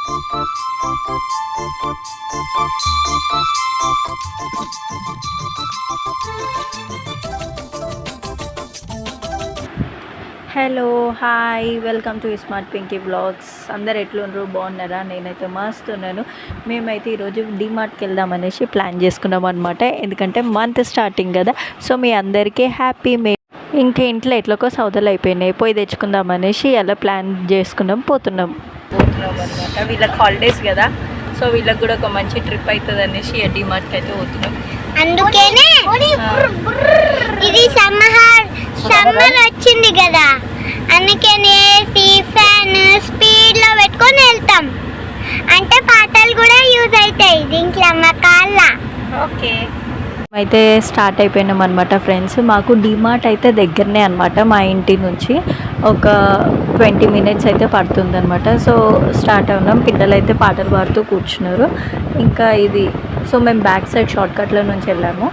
Hello hi welcome to smart Pinky blogs. అందరు ఎట్లున్నారు, బాగున్నారా? నేనైతే మస్తు ఉన్నాను. మేమైతే ఈరోజు డిమార్ట్కి వెళ్దామనేసి ప్లాన్ చేసుకున్నాం అనమాట. ఎందుకంటే మంత్ స్టార్టింగ్ కదా, సో మీ అందరికీ హ్యాపీ మే. ఇంకా ఇంట్లో ఎట్లకో సౌదలు అయిపోయినాయి, పోయి తెచ్చుకుందామనేసి అలా ప్లాన్ చేసుకున్నాం, పోతున్నాం అనమాట. వీళ్ళకి హాలిడేస్ కదా, సో వీళ్ళకి కూడా ఒక మంచి ట్రిప్ అవుతుంది అనేసి డిమార్ట్కి అయితే పోతున్నాం. అందుకనే ఇది సమ్మర్ వచ్చింది కదా, అందుకనే ఫ్యాన్ స్పీడ్ లో పెట్టుకొని వెళ్తాం. అంటే పాటలు కూడా యూజ్ అవుతాయి దీంట్లో మా కాళ్ళ. ఓకే, అయితే స్టార్ట్ అయిపోయినాం అనమాట ఫ్రెండ్స్. మాకు డిమార్ట్ అయితే దగ్గరనే అనమాట, మా ఇంటి నుంచి ఒక 20 minutes అయితే పడుతుంది అనమాట. సో స్టార్ట్ అవునాం, పిల్లలు అయితే పాటలు పాడుతూ కూర్చున్నారు. ఇంకా ఇది సో మేము బ్యాక్ సైడ్ షార్ట్కట్లో నుంచి వెళ్ళాము.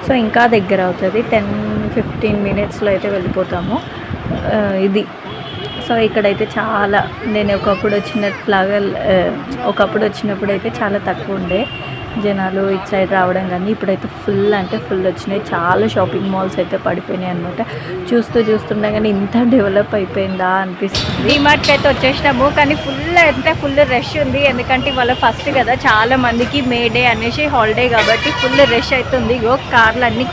సో ఇంకా దగ్గర అవుతుంది, 10-15 minutesలో అయితే వెళ్ళిపోతాము. ఇది సో ఇక్కడైతే చాలా, నేను ఒకప్పుడు వచ్చినప్పుడు అయితే చాలా తక్కువ ఉండే జనాలు ఇటు సైడ్ రావడం, కానీ ఇప్పుడైతే ఫుల్ అంటే ఫుల్ వచ్చినాయి. చాలా షాపింగ్ మాల్స్ అయితే పడిపోయినాయి అనమాట. చూస్తుండగానే ఇంత డెవలప్ అయిపోయిందా అనిపిస్తుంది. డిమార్ట్కి అయితే వచ్చేసినాము, కానీ ఫుల్ రష్ ఉంది. ఎందుకంటే ఇవాళ ఫస్ట్ కదా, చాలా మందికి మే డే అనేసి హాలిడే కాబట్టి ఫుల్ రష్ అవుతుంది. ఇగో కార్లు అన్ని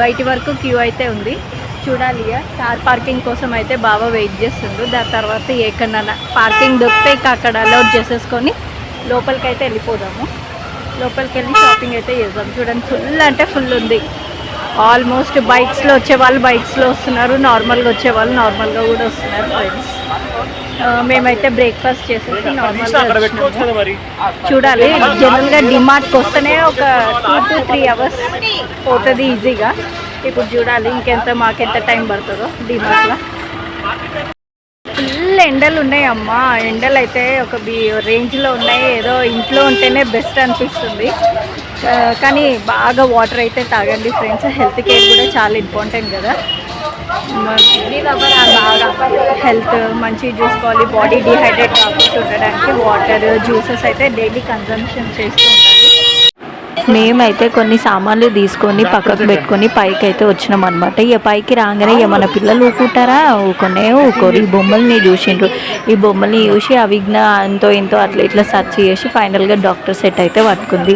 బయటి వరకు క్యూ అయితే ఉంది. చూడాలి, కార్ పార్కింగ్ కోసం అయితే బాగా వెయిట్ చేస్తుండ్రు. దాని తర్వాత ఎక్కడన్నా పార్కింగ్ దొరికితే ఇక అక్కడ అలౌట్ చేసేసుకొని లోపలికి అయితే వెళ్ళిపోదాము. లోపలికి వెళ్ళి షాపింగ్ అయితే చేద్దాం. చూడండి, ఫుల్ అంటే ఫుల్ ఉంది. ఆల్మోస్ట్ బైక్స్లో వచ్చేవాళ్ళు బైక్స్లో వస్తున్నారు, నార్మల్గా వచ్చేవాళ్ళు నార్మల్గా కూడా వస్తున్నారు ఫ్రెండ్స్. మేమైతే బ్రేక్ఫాస్ట్ చేసేసి నార్మల్గా చూడాలి. జనరల్గా డిమార్ట్కి వస్తేనే ఒక 2 to 3 hours పోతుంది ఈజీగా. ఇప్పుడు చూడాలి మాకెంత టైం పడుతుందో డిమార్ట్లో. ఫుల్ ఎండలు ఉన్నాయి అమ్మా, ఎండలు అయితే ఒక రేంజ్లో ఉన్నాయి. ఏదో ఇంట్లో ఉంటేనే బెస్ట్ అనిపిస్తుంది, కానీ బాగా వాటర్ అయితే తాగండి ఫ్రెండ్స్. హెల్త్ కేర్ కూడా చాలా ఇంపార్టెంట్ కదా, బాగా హెల్త్ మంచిగా చూసుకోవాలి. బాడీ డిహైడ్రేట్ కాకుండా ఉండడానికి వాటర్, జ్యూసెస్ అయితే డైలీ కన్జంప్షన్ చేస్తూ ఉండాలి. మేమైతే కొన్ని సామాన్లు తీసుకొని పక్కకు పెట్టుకొని పైకి అయితే వచ్చినాం అనమాట. ఇక పైకి రాగానే మన పిల్లలు ఊకుంటారా, ఊకోరు. ఈ బొమ్మల్ని చూసిండ్రు, ఈ బొమ్మల్ని చూసి అవిజ్ఞ ఎంతో అట్లా ఇట్లా సెర్చ్ చేసి ఫైనల్గా డాక్టర్ సెట్ అయితే పట్టుకుంది.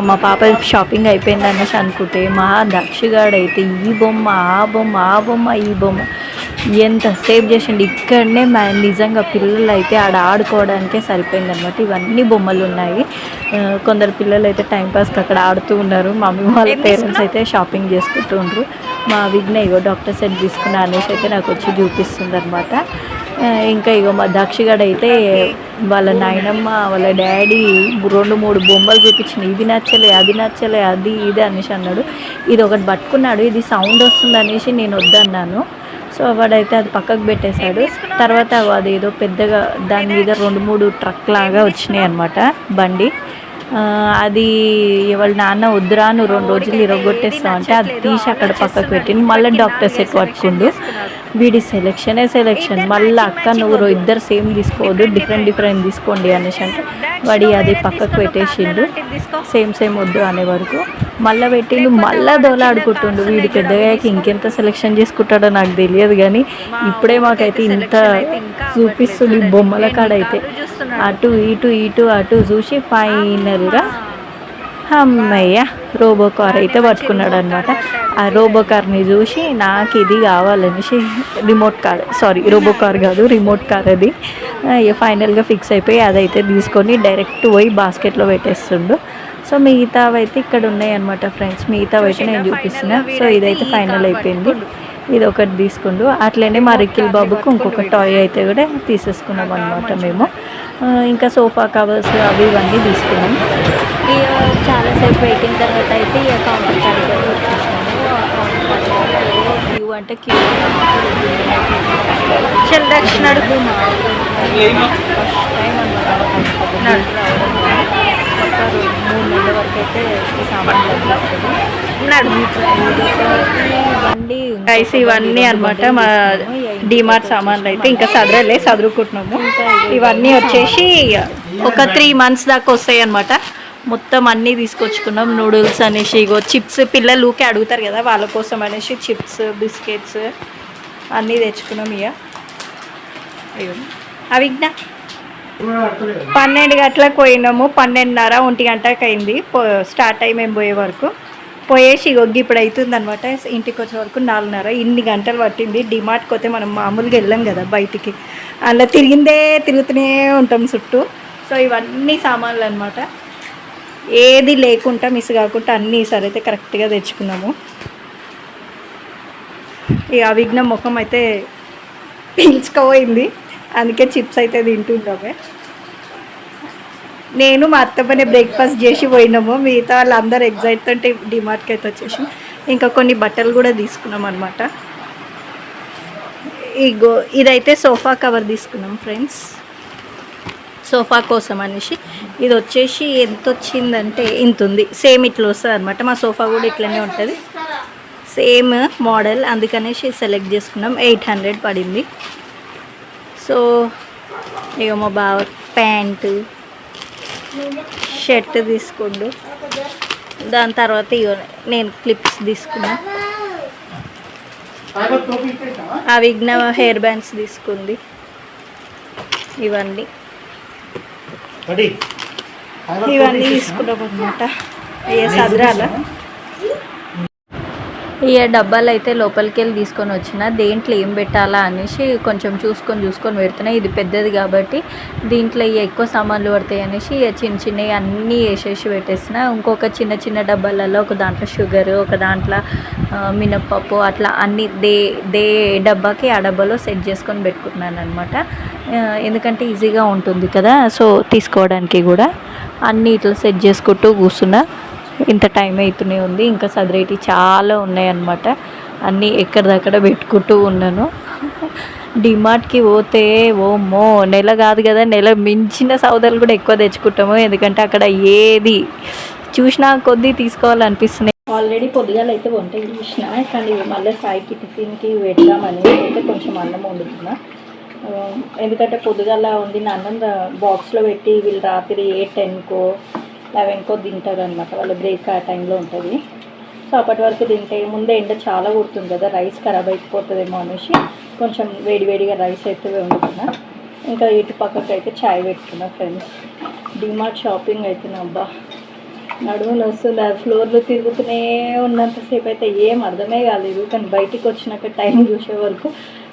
మా పాప షాపింగ్ అయిపోయింది అనేసి అనుకుంటే, మా దక్షగాడైతే ఈ బొమ్మ ఆ బొమ్మ ఈ బొమ్మ ఎంత సేవ్ చేసిండు. ఇక్కడనే నిజంగా పిల్లలు అయితే ఆడుకోవడానికే సరిపోయింది అనమాట. ఇవన్నీ బొమ్మలు ఉన్నాయి. కొందరు పిల్లలు అయితే టైంపాస్కి అక్కడ ఆడుతూ ఉన్నారు. మమ్మీ వాళ్ళ పేరెంట్స్ అయితే షాపింగ్ చేసుకుంటూ ఉండరు. మా విఘ్న ఇగో డాక్టర్ సెట్ తీసుకున్న అనేసి అయితే నాకు వచ్చి చూపిస్తుంది అనమాట. ఇంకా ఇగో మా దక్షగాడు అయితే వాళ్ళ నాయనమ్మ వాళ్ళ డాడీ 2-3 బొమ్మలు చూపించింది. ఇది నచ్చలే అది నచ్చలే అది ఇది అనేసి అన్నాడు. ఇది ఒకటి పట్టుకున్నాడు, ఇది సౌండ్ వస్తుంది అనేసి నేను వద్దన్నాను. సో వాడైతే అది పక్కకు పెట్టేశాడు. తర్వాత అది ఏదో పెద్దగా దాని మీద 2-3 ట్రక్ లాగా వచ్చినాయి అనమాట బండి. అది వాళ్ళ నాన్న వద్దురా, నువ్వు 2 రోజులు ఇరగొట్టేస్తావు అంటే అది తీసి అక్కడ పక్కకు పెట్టింది. మళ్ళీ డాక్టర్ సెట్ పట్టుకుండు. వీడి సెలెక్షన్. మళ్ళీ అక్క నువ్వు ఇద్దరు సేమ్ తీసుకోవద్దు, డిఫరెంట్ తీసుకోండి అనేసి అంటే వాడి అది పక్కకు పెట్టేసిండు. సేమ్ వద్దు అనే వరకు మళ్ళీ పెట్టిండు. మళ్ళీ దోలాడుకుంటుండు. వీడి పెద్దగా ఇంకెంత సెలెక్షన్ చేసుకుంటాడో నాకు తెలియదు, కానీ ఇప్పుడే మాకైతే ఇంత చూపిస్తుంది బొమ్మల కాడైతే. అటు ఇటు చూసి ఫైనల్గా అమ్మయ్య రోబో కార్ అయితే పట్టుకున్నాడు అనమాట. ఆ రోబో కార్ని చూసి నాకు ఇది కావాలనేసి రోబో కార్ కాదు, రిమోట్ కార్ అది. ఫైనల్గా ఫిక్స్ అయిపోయి అదైతే తీసుకొని డైరెక్ట్ పోయి బాస్కెట్లో పెట్టేస్తుండు. సో మిగతావి అయితే ఇక్కడ ఉన్నాయి అనమాట ఫ్రెండ్స్. మిగతావి అయితే నేను చూపిస్తున్నా. సో ఇదైతే ఫైనల్ అయిపోయింది. ఇది ఒకటి తీసుకుండు. అట్లనే మా రిక్కిల్ బాబుకు ఇంకొక టాయ్ అయితే కూడా తీసేసుకున్నాం అనమాట మేము. ఇంకా సోఫా కవర్స్ అవి ఇవన్నీ తీసుకున్నాం. చాలాసేపు పెట్టిన తర్వాత అయితే ఈ కౌంటర్ కాడికి వచ్చేసాము. క్యూ అంటే క్యూ వచ్చినాడు ఫస్ట్ టైం అనమాట. 3 నెలల వరకు అయితే సామాన్లు ఇవన్నీ అనమాట. మా డిమార్ట్ సామాన్లు అయితే ఇంకా చదువుకుంటున్నాము. ఇవన్నీ వచ్చేసి ఒక 3 months దాకా వస్తాయి అన్నమాట. మొత్తం అన్నీ తీసుకొచ్చుకున్నాం. నూడిల్స్ అనేసి, ఇగో చిప్స్, పిల్లలు ఊకే అడుగుతారు కదా వాళ్ళ కోసం అనేసి చిప్స్, బిస్కెట్స్ అన్నీ తెచ్చుకున్నాం. ఇక అయ్యో అవిజ్ఞ 12 గంటలకు పోయినాము. 12:30 1 గంటకు అయింది స్టార్ట్ అయ్యి మేము పోయే వరకు. పోయేసి ఒగ్గి ఇప్పుడు అవుతుంది అనమాట. ఇంటికి వచ్చే వరకు 4:30. ఇన్ని గంటలు పట్టింది. డిమార్ట్కి పోతే మనం మామూలుగా వెళ్ళాం కదా బయటికి, అలా తిరుగుతూనే ఉంటాం చుట్టూ. సో ఇవన్నీ సామాన్లు అనమాట. ఏది లేకుండా మిస్ కాకుండా అన్నీ ఈసారి అయితే కరెక్ట్గా తెచ్చుకున్నాము. ఇక అవిఘ్న ముఖం అయితే పీల్చుకోపోయింది, అందుకే చిప్స్ అయితే తింటుంటామే. నేను మా అత్తమ్మనే బ్రేక్ఫాస్ట్ చేసి పోయినాము. మిగతా వాళ్ళందరూ ఎగ్జైట్ తోటి డిమార్ట్కి అయితే వచ్చేసి ఇంకా కొన్ని బట్టలు కూడా తీసుకున్నాం అనమాట. ఇగో ఇదైతే సోఫా కవర్ తీసుకున్నాం ఫ్రెండ్స్, సోఫా కోసం అనేసి. ఇది వచ్చేసి ఎంత వచ్చిందంటే ఇంత ఉంది. సేమ్ ఇట్లా వస్తుంది అనమాట. మా సోఫా కూడా ఇట్లనే ఉంటుంది, సేమ్ మోడల్. అందుకనేసి సెలెక్ట్ చేసుకున్నాం. 800 పడింది. సో ఇక మా బావ ప్యాంటు, షర్ట్ తీసుకోండు. దాని తర్వాత ఇక నేను క్లిప్స్ తీసుకున్నా. ఆ విఘ్న హెయిర్ బ్యాండ్స్ తీసుకుంది. ఇవన్నీ తీసుకున్నాం అనమాట. ఏ సదరాల ఇక డబ్బాలు అయితే లోపలికి వెళ్ళి తీసుకొని వచ్చిన. దేంట్లో ఏం పెట్టాలా అనేసి కొంచెం చూసుకొని పెడుతున్నాయి. ఇది పెద్దది కాబట్టి దీంట్లో ఎక్కువ సామాన్లు పడతాయి అనేసి చిన్నవి అన్నీ వేసేసి పెట్టేసిన. ఇంకొక చిన్న డబ్బాలలో ఒక దాంట్లో షుగర్, ఒక దాంట్లో మినప్పప్పు, అట్లా అన్ని దే డబ్బాకి ఆ డబ్బాలో సెట్ చేసుకొని పెట్టుకుంటున్నాను అనమాట. ఎందుకంటే ఈజీగా ఉంటుంది కదా, సో తీసుకోవడానికి కూడా అన్నీ ఇట్లా సెట్ చేసుకుంటూ కూర్చున్నా. ఇంత టైం అవుతూనే ఉంది. ఇంకా సదరేటి చాలా ఉన్నాయన్నమాట. అన్నీ ఎక్కడిదక్కడ పెట్టుకుంటూ ఉన్నాను. డిమార్ట్కి పోతే ఓమో నెల కాదు కదా, నెల మించిన సౌదాలు కూడా ఎక్కువ తెచ్చుకుంటాము. ఎందుకంటే అక్కడ ఏది చూసినా కొద్దీ తీసుకోవాలనిపిస్తున్నాయి. ఆల్రెడీ పొద్దుగాల అయితే వంట చూసిన, కానీ మళ్ళీ సాయికి టిఫిన్కి పెడదామని అయితే కొంచెం అన్నం వండుతున్నా. ఎందుకంటే పొద్దుగాల వండిన అన్నం బాక్స్లో పెట్టి వీళ్ళు రాత్రి 10కో 11కో తింటారు అనమాట. వాళ్ళ బ్రేక్ ఆ టైంలో ఉంటుంది. సో అప్పటి వరకు తింటే ముందే ఎండ చాలా కుడుతుంది కదా, రైస్ ఖరాబ్ అయిపోతుందేమో అనేసి కొంచెం వేడివేడిగా రైస్ అయితే వండుతున్నా. ఇంకా ఇటు పక్కకి అయితే చాయ్ పెట్టుకున్నా ఫ్రెండ్స్. డిమార్ట్ షాపింగ్ అవుతున్నా. అబ్బా నడుములు వస్తుంది. ఆ ఫ్లోర్లో తిరుగుతూనే ఉన్నంతసేపు అయితే ఏం అర్థమే కాలేదు. కానీ బయటికి వచ్చినాక టైం చూసే వరకు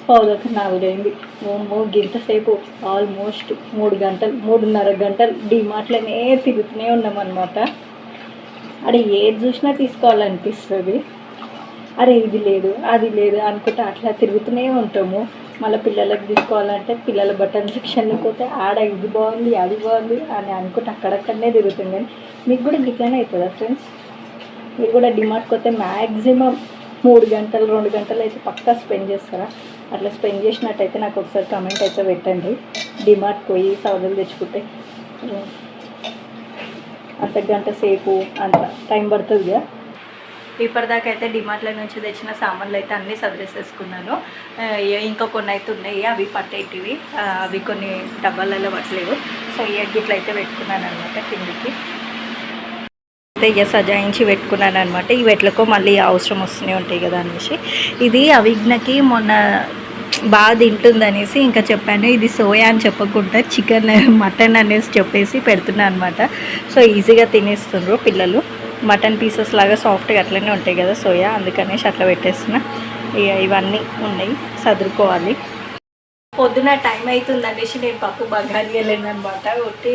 3:45 అయింది. గింతసేపు ఆల్మోస్ట్ 3.5 గంటలు డిమార్ట్లోనే తిరుగుతూనే ఉన్నామన్నమాట. అరే ఏది చూసినా తీసుకోవాలనిపిస్తుంది. అరే ఇది లేదు అది లేదు అనుకుంటే అట్లా తిరుగుతూనే ఉంటాము. మళ్ళీ పిల్లలకు తీసుకోవాలంటే పిల్లల బట్టల సెక్షన్కి పోతే ఆడ ఇది బాగుంది అది బాగుంది అని అనుకుంటే అక్కడక్కడనే తిరుగుతుంది. కానీ మీకు కూడా ఇట్లానే అవుతుందా ఫ్రెండ్స్? మీరు కూడా డిమార్ట్కి పోతే మ్యాక్సిమం 3 గంటలు 2 గంటలు అయితే పక్కా స్పెండ్ చేస్తారా? అట్లా స్పెండ్ చేసినట్టయితే నాకు ఒకసారి కామెంట్ అయితే పెట్టండి. డిమార్ట్ పోయి సౌదాలు తెచ్చుకుంటే గంట సేపు అంత టైం పడుతుందిగా. ఇప్పటిదాకా అయితే డిమార్ట్లో నుంచి తెచ్చిన సామాన్లు అయితే అన్నీ సర్దేసేసుకున్నాను. ఇంకా కొన్ని అయితే ఉన్నాయి, అవి పట్టేటివి. అవి కొన్ని డబ్బాలలో పట్టలేవు. సో ఇట్లా అయితే పెట్టుకున్నాను అనమాట. కిందికి అయితే సజాయించి పెట్టుకున్నాను అనమాట. ఇవి ఎట్లకో మళ్ళీ అవసరం వస్తూనే ఉంటాయి కదా అనేసి. ఇది అవిఘ్నకి మొన్న బాగా తింటుందనేసి ఇంకా చెప్పాను. ఇది సోయా అని చెప్పకుండా చికెన్ మటన్ అనేసి చెప్పేసి పెడుతున్నాను అనమాట. సో ఈజీగా తినేస్తుండ్రు పిల్లలు. మటన్ పీసెస్ లాగా సాఫ్ట్గా అట్లనే ఉంటాయి కదా సోయా, అందుకనేసి అట్లా పెట్టేస్తున్నా. ఇవన్నీ ఉన్నాయి, సదురుకోవాలి. పొద్దున టైం అవుతుంది అనేసి నేను పప్పు బగారీ వెళ్ళాను అనమాట. ఒకటి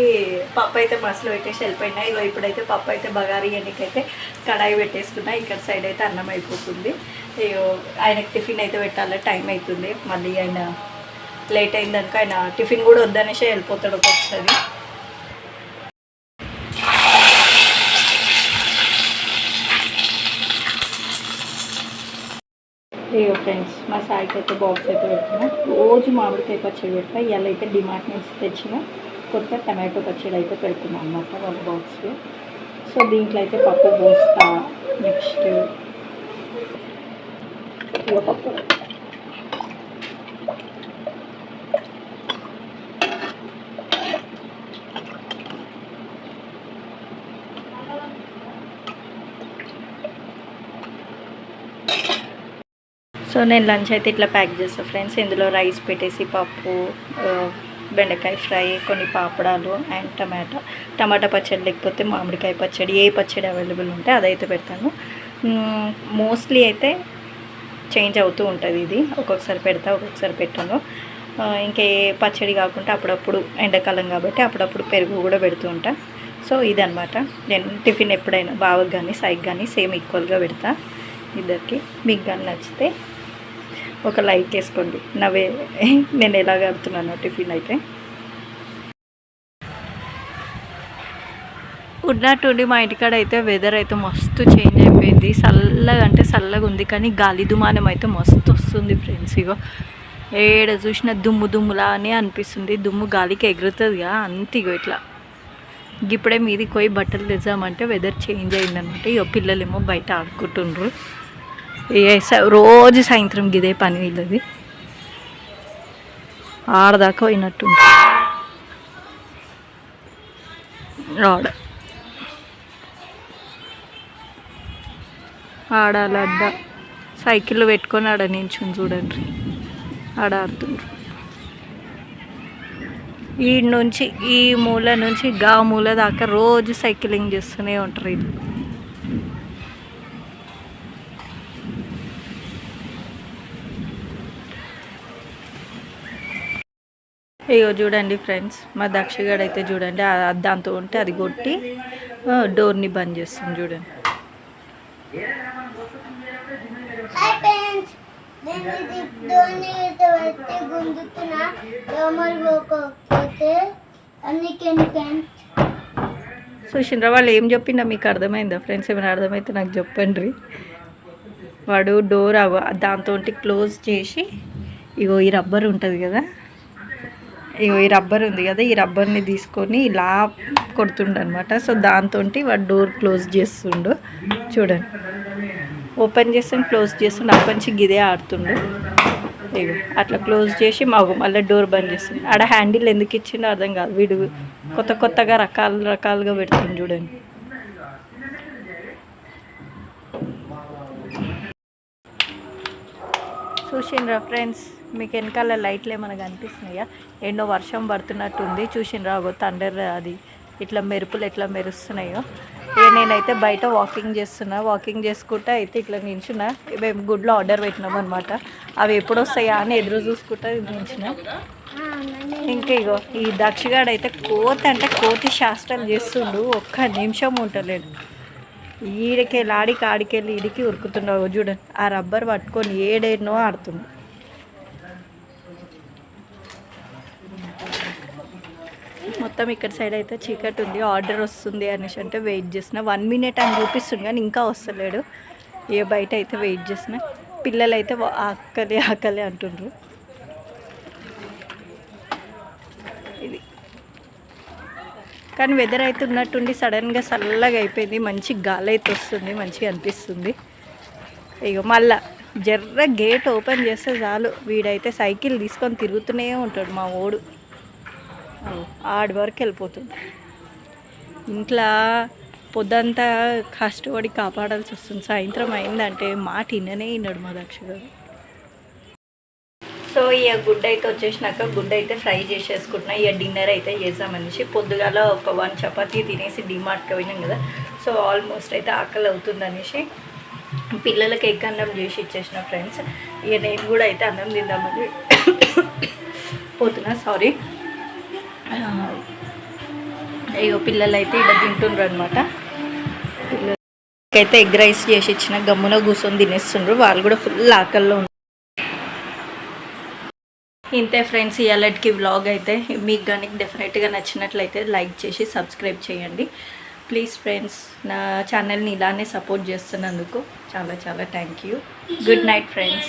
పప్పు అయితే బస్సులో పెట్టేసి వెళ్ళిపోయినా. ఇగో ఇప్పుడైతే పప్పు అయితే బగారీ ఎన్నికైతే కడాయి పెట్టేసుకున్నా. ఇక్కడ సైడ్ అయితే అన్నం అయిపోతుంది. ఆయనకి టిఫిన్ అయితే పెట్టాలి, టైం అవుతుంది. మళ్ళీ ఆయన లేట్ అయిందనుక ఆయన టిఫిన్ కూడా వద్దనేసి వెళ్ళిపోతాడు ఒక్కొక్కసారి. ఇగో ఫ్రెండ్స్, మా సాయికి అయితే బాక్స్ అయితే పెడుతున్నా. రోజు మామిడికాయ పచ్చడి పెడతా. ఇవాళ అయితే డిమార్ట్ నుంచి తెచ్చిన కొత్త టమాటో పచ్చడి అయితే పెడుతున్నాను అన్నమాట వాళ్ళ బాక్స్లో. సో దీంట్లో అయితే పప్పు పోస్తా. నెక్స్ట్ ఇక పప్పు సో నేను లంచ్ అయితే ఇట్లా ప్యాక్ చేస్తాను ఫ్రెండ్స్. ఇందులో రైస్ పెట్టేసి పప్పు, బెండకాయ ఫ్రై, కొన్ని పాపడాలు అండ్ టమాటా పచ్చడి లేకపోతే మామిడికాయ పచ్చడి, ఏ పచ్చడి అవైలబుల్ ఉంటే అదైతే పెడతాను. మోస్ట్లీ అయితే చేంజ్ అవుతూ ఉంటుంది. ఇది ఒక్కొక్కసారి పెడతా, ఒక్కొక్కసారి పెట్టాను. ఇంకా ఏ పచ్చడి కాకుండా అప్పుడప్పుడు ఎండాకాలం కాబట్టి అప్పుడప్పుడు పెరుగు కూడా పెడుతూ ఉంటా. సో ఇదనమాట నేను టిఫిన్ ఎప్పుడైనా బావకి కానీ సాయికి కానీ సేమ్ ఈక్వల్గా పెడతా ఇద్దరికి. మీకు కానీ నచ్చితే ఒక లైక్ వేసుకోండి నేను ఎలా కడుతున్నాను టిఫిన్ అయితే. ఉన్నట్టుండి మా ఇంటికాడ అయితే వెదర్ అయితే మస్తు చేంజ్ అయిపోయింది. చల్లగా అంటే చల్లగా ఉంది, కానీ గాలి దుమానం అయితే మస్తు వస్తుంది ఫ్రెండ్స్. ఇగో ఏడ చూసిన దుమ్ములా అని అనిపిస్తుంది. దుమ్ము గాలికి ఎగురుతుందిగా అంత. ఇగో ఇట్లా ఇప్పుడే మీదికి పోయి బట్టలు తెచ్చామంటే వెదర్ చేంజ్ అయిందనమాట. ఇగో పిల్లలేమో బయట ఆడుకుంటుండ్రు. రోజు సాయంత్రం గిదే పని వీళ్ళది. ఆడదాకా పోయినట్టుంది. ఆడాలడ్డ సైకిల్ పెట్టుకొని ఆడ నించుని చూడండి, ఆడ ఆడుతుండ్రు. ఈ నుంచి ఈ మూల నుంచి గా మూల దాకా రోజు సైక్లింగ్ చేస్తూనే ఉంటారు ఇది. ఇగో చూడండి ఫ్రెండ్స్, మా దక్షగాడు అయితే చూడండి దాంతో ఉంటే అది కొట్టి డోర్ని బంద్ చేస్తుంది చూడండి. చూసిండ్రా వాళ్ళు ఏం చెప్పిందా మీకు అర్థమైందా ఫ్రెండ్స్? ఏమైనా అర్థమైతే నాకు చెప్పండి. వాడు డోర్ దాంతో క్లోజ్ చేసి ఇగో ఈ రబ్బర్ ఉంటుంది కదా, ఇగో ఈ రబ్బర్ ఉంది కదా, ఈ రబ్బర్ని తీసుకొని ఇలా కొడుతుండు అనమాట. సో దాంతో వాడు డోర్ క్లోజ్ చేస్తుండు చూడండి. ఓపెన్ చేస్తుండు, క్లోజ్ చేస్తుండు, అప్పటి నుంచి గిదే ఆడుతుండు. ఇగో అట్లా క్లోజ్ చేసి మళ్ళీ డోర్ బంద్ చేస్తుంది. ఆడ హ్యాండిల్ ఎందుకు ఇచ్చిండో అర్థం కాదు. వీడు కొత్తగా రకాలుగా పెడుతుంది చూడండి. చూసిండ్రా ఫ్రెండ్స్, మీకు వెనకాల లైట్లు ఏమైనా కనిపిస్తున్నాయా? ఎన్నో వర్షం పడుతున్నట్టుంది. చూసిండ్రా తండర్ అది ఇట్లా మెరుపులు ఎట్లా మెరుస్తున్నాయో. నేనైతే బయట వాకింగ్ చేసుకుంటా అయితే ఇట్లా నించున్నా. మేము గుడ్లో ఆర్డర్ పెట్టినాం అనమాట. అవి ఎప్పుడు వస్తాయా అని ఎదురు చూసుకుంటా నించున్నా. ఇంకా ఇగో ఈ దక్షగాడు అయితే కోతి శాస్త్రాలు చేస్తుండు. ఒక్క నిమిషం ఉంటలేడు. ఈడికెళ్ళి ఆడికెళ్ళి ఈడికి ఉరుకుతున్నావు చూడండి. ఆ రబ్బర్ పట్టుకొని ఏడేనో ఆడుతుంది. మొత్తం ఇక్కడ సైడ్ అయితే చీకటి ఉంది. ఆర్డర్ వస్తుంది అనేసి అంటే వెయిట్ చేసిన. 1 minute అని చూపిస్తుంది కానీ ఇంకా వస్తలేడు. బయట అయితే వెయిట్ చేసిన. పిల్లలు అయితే ఆకలి అంటుండ్రు. ఇది కానీ వెదర్ అయితే ఉన్నట్టుండి సడన్గా చల్లగా అయిపోయింది. మంచి గాలి అయితే వస్తుంది, మంచిగా అనిపిస్తుంది. ఇక మళ్ళా జర్ర గేట్ ఓపెన్ చేస్తే చాలు వీడైతే సైకిల్ తీసుకొని తిరుగుతూనే ఉంటాడు మా ఓడు. ఆడి వరకు వెళ్ళిపోతుంది. ఇంట్లో పొద్దంతా కష్టపడి కాపాడాల్సి వస్తుంది. సాయంత్రం అయిందంటే మాట వినడు మా దక్ష గారు. సో ఇక గుడ్డ అయితే వచ్చేసినాక గుడ్డ అయితే ఫ్రై చేసేసుకుంటున్నా. ఇక డిన్నర్ అయితే చేద్దామనేసి పొద్దుగాల ఒక 1 చపాతీ తినేసి డిమార్ట్కి పోయినాం కదా. సో ఆల్మోస్ట్ అయితే ఆకలి అవుతుంది అనేసి పిల్లలకి ఎగ్ అన్నం చేసి ఇచ్చేసిన ఫ్రెండ్స్. ఇక నేను కూడా అయితే అన్నం తిందామని పోతున్నా. సారీ. ఇక పిల్లలు అయితే ఇలా తింటుండ్రు అనమాట. పిల్లలకైతే ఎగ్ రైస్ చేసి ఇచ్చిన గమ్మున కూర్చొని తినేస్తుండ్రు. వాళ్ళు కూడా ఫుల్ ఆకల్లో ఉన్నారు. ఇంతే ఫ్రెండ్స్ ఇవాళకి వ్లాగ్ అయితే. మీకు కానీ డెఫినెట్గా నచ్చినట్లయితే లైక్ చేసి సబ్స్క్రైబ్ చేయండి ప్లీజ్ ఫ్రెండ్స్. నా ఛానల్ని ఇలానే సపోర్ట్ చేస్తున్నందుకు చాలా thank you. Good night friends.